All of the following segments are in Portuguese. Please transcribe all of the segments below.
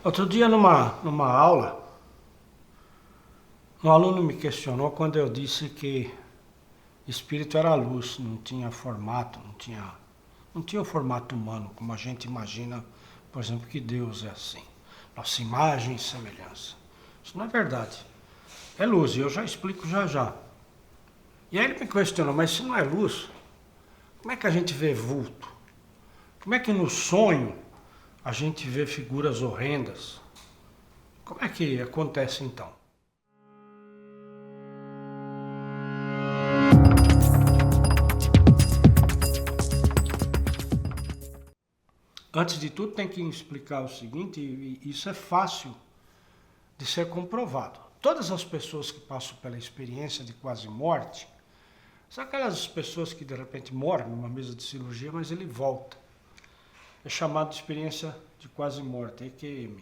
Outro dia numa aula, um aluno me questionou quando eu disse que espírito era luz, não tinha formato, não tinha o formato humano, como a gente imagina, por exemplo, que Deus é assim. Nossa imagem e semelhança. Isso não é verdade. É luz, e eu já explico já já. E aí ele me questionou, mas se não é luz, como é que a gente vê vulto? Como é que no sonho a gente vê figuras horrendas? Como é que acontece então? Antes de tudo, tem que explicar o seguinte, e isso é fácil de ser comprovado. Todas as pessoas que passam pela experiência de quase morte, são aquelas pessoas que de repente morrem numa mesa de cirurgia, mas ele volta. É chamado de experiência de quase morte, EQM.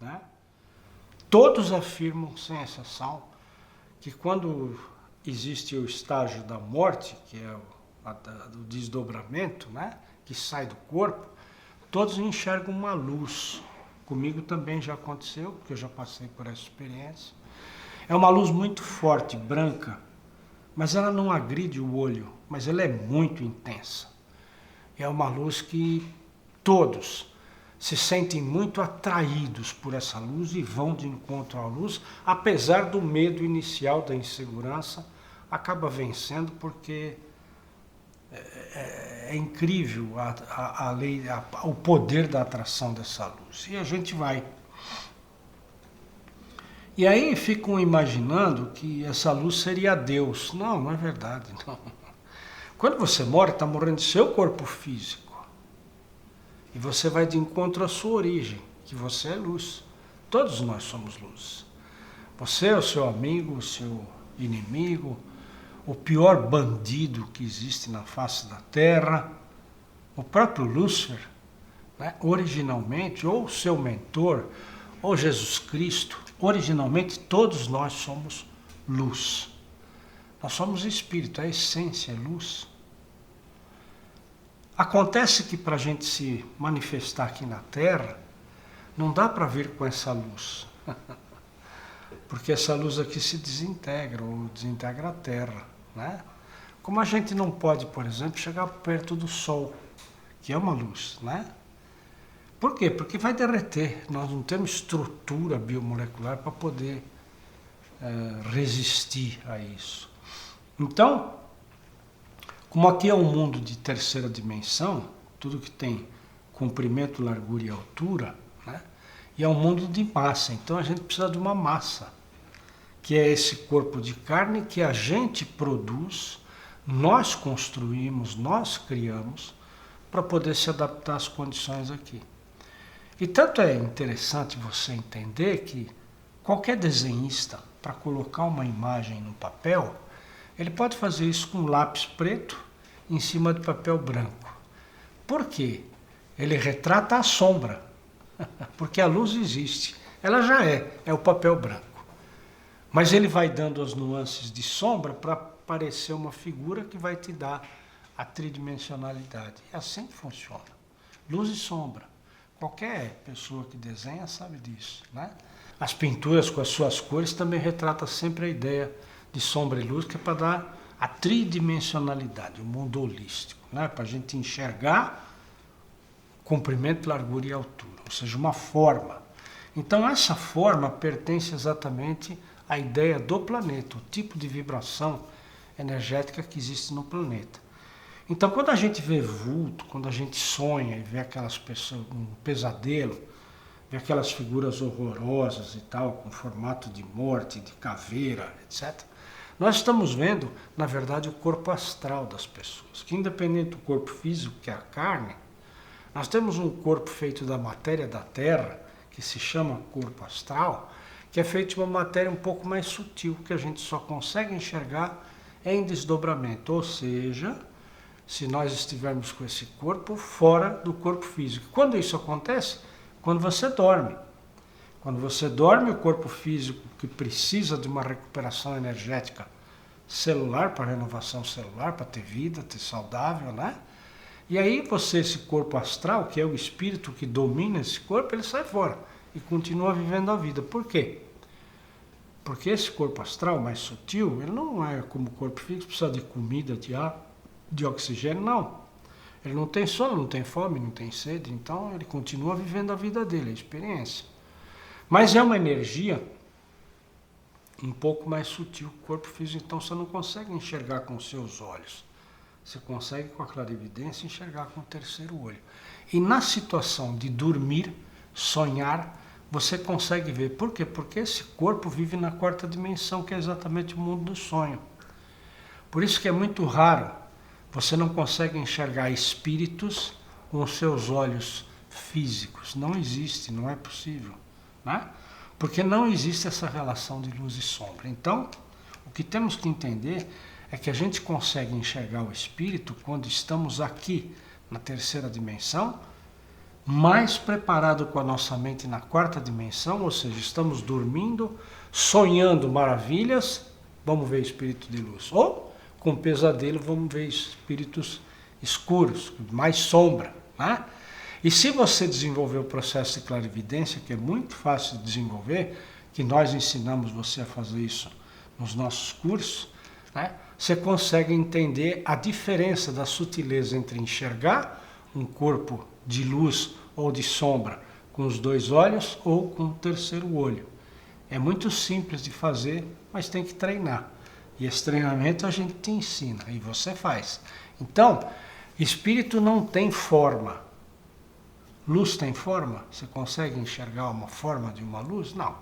Né? Todos afirmam, sem exceção, que quando existe o estágio da morte, que é o desdobramento, né? Que sai do corpo, todos enxergam uma luz. Comigo também já aconteceu, porque eu já passei por essa experiência. É uma luz muito forte, branca, mas ela não agride o olho, mas ela é muito intensa. É uma luz que todos se sentem muito atraídos por essa luz e vão de encontro à luz, apesar do medo inicial, da insegurança, acaba vencendo porque é incrível a lei, o poder da atração dessa luz. E a gente vai. E aí ficam imaginando que essa luz seria Deus. Não, não é verdade. Não. Quando você morre, está morrendo seu corpo físico. E você vai de encontro à sua origem, que você é luz. Todos nós somos luz. Você é o seu amigo, o seu inimigo, o pior bandido que existe na face da Terra, o próprio Lúcifer, né? Originalmente, ou o seu mentor, ou Jesus Cristo, originalmente todos nós somos luz. Nós somos espírito, a essência é luz. Acontece que para a gente se manifestar aqui na Terra, não dá para vir com essa luz. Porque essa luz aqui se desintegra, ou desintegra a Terra. Né? Como a gente não pode, por exemplo, chegar perto do Sol, que é uma luz. Né? Por quê? Porque vai derreter. Nós não temos estrutura biomolecular para poder resistir a isso. Então, como aqui é um mundo de terceira dimensão, tudo que tem comprimento, largura e altura, né? E é um mundo de massa, então a gente precisa de uma massa, que é esse corpo de carne que a gente produz, nós construímos, nós criamos, para poder se adaptar às condições aqui. E tanto é interessante você entender que qualquer desenhista, para colocar uma imagem no papel, ele pode fazer isso com lápis preto em cima de papel branco. Por quê? Ele retrata a sombra, porque a luz existe, ela já é o papel branco. Mas ele vai dando as nuances de sombra para parecer uma figura que vai te dar a tridimensionalidade. É assim que funciona. Luz e sombra. Qualquer pessoa que desenha sabe disso. Né? As pinturas com as suas cores também retratam sempre a ideia de sombra e luz, que é para dar a tridimensionalidade, o mundo holístico, né? Para a gente enxergar comprimento, largura e altura, ou seja, uma forma. Então essa forma pertence exatamente à ideia do planeta, o tipo de vibração energética que existe no planeta. Então quando a gente vê vulto, quando a gente sonha e vê aquelas pessoas, um pesadelo, vê aquelas figuras horrorosas e tal, com formato de morte, de caveira, etc., nós estamos vendo, na verdade, o corpo astral das pessoas, que independente do corpo físico, que é a carne, nós temos um corpo feito da matéria da Terra, que se chama corpo astral, que é feito de uma matéria um pouco mais sutil, que a gente só consegue enxergar em desdobramento, ou seja, se nós estivermos com esse corpo fora do corpo físico. Quando isso acontece? Quando você dorme. Quando você dorme, o corpo físico, que precisa de uma recuperação energética celular, para renovação celular, para ter vida, ter saudável, né? E aí você, esse corpo astral, que é o espírito que domina esse corpo, ele sai fora. e continua vivendo a vida. Por quê? Porque esse corpo astral mais sutil, ele não é como o corpo físico, precisa de comida, de ar, de oxigênio, não. Ele não tem sono, não tem fome, não tem sede, então ele continua vivendo a vida dele, a experiência. Mas é uma energia um pouco mais sutil que o corpo físico, então você não consegue enxergar com os seus olhos. Você consegue com a clarividência enxergar com o terceiro olho. E na situação de dormir, sonhar, você consegue ver. Por quê? Porque esse corpo vive na quarta dimensão, que é exatamente o mundo do sonho. Por isso que é muito raro, você não consegue enxergar espíritos com os seus olhos físicos. Não existe, não é possível, né? Porque não existe essa relação de luz e sombra. Então, o que temos que entender é que a gente consegue enxergar o espírito quando estamos aqui, na terceira dimensão, mais preparado com a nossa mente na quarta dimensão, ou seja, estamos dormindo, sonhando maravilhas, vamos ver espírito de luz. Ou, com pesadelo, vamos ver espíritos escuros, mais sombra, né? E se você desenvolver o processo de clarividência, que é muito fácil de desenvolver, que nós ensinamos você a fazer isso nos nossos cursos, né? Você consegue entender a diferença da sutileza entre enxergar um corpo de luz ou de sombra com os dois olhos ou com o terceiro olho. É muito simples de fazer, mas tem que treinar. E esse treinamento a gente te ensina e você faz. Então, espírito não tem forma. Luz tem forma? Você consegue enxergar uma forma de uma luz? Não.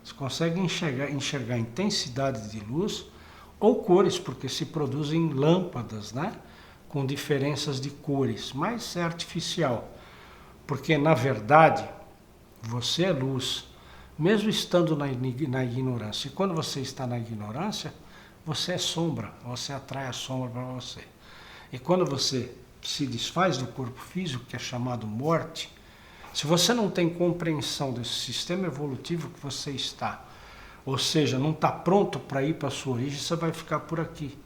Você consegue enxergar intensidade de luz ou cores, porque se produzem lâmpadas, né? Com diferenças de cores, mas é artificial. Porque, na verdade, você é luz, mesmo estando na ignorância. E quando você está na ignorância, você é sombra, você atrai a sombra para você. E quando você se desfaz do corpo físico, que é chamado morte, se você não tem compreensão desse sistema evolutivo que você está, ou seja, não está pronto para ir para a sua origem, você vai ficar por aqui,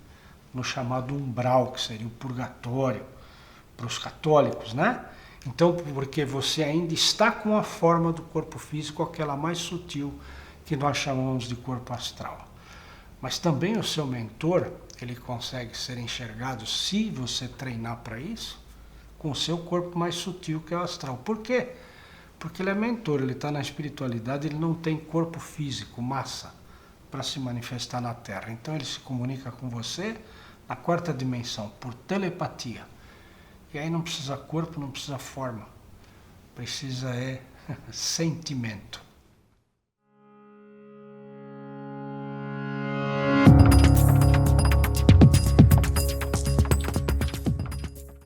no chamado umbral, que seria o purgatório, para os católicos, né? Então, porque você ainda está com a forma do corpo físico, aquela mais sutil, que nós chamamos de corpo astral. Mas também o seu mentor, ele consegue ser enxergado, se você treinar para isso, com o seu corpo mais sutil, que é o astral. Por quê? Porque ele é mentor, ele está na espiritualidade, ele não tem corpo físico, massa, para se manifestar na Terra. Então ele se comunica com você na quarta dimensão, por telepatia. E aí não precisa corpo, não precisa forma, precisa sentimento.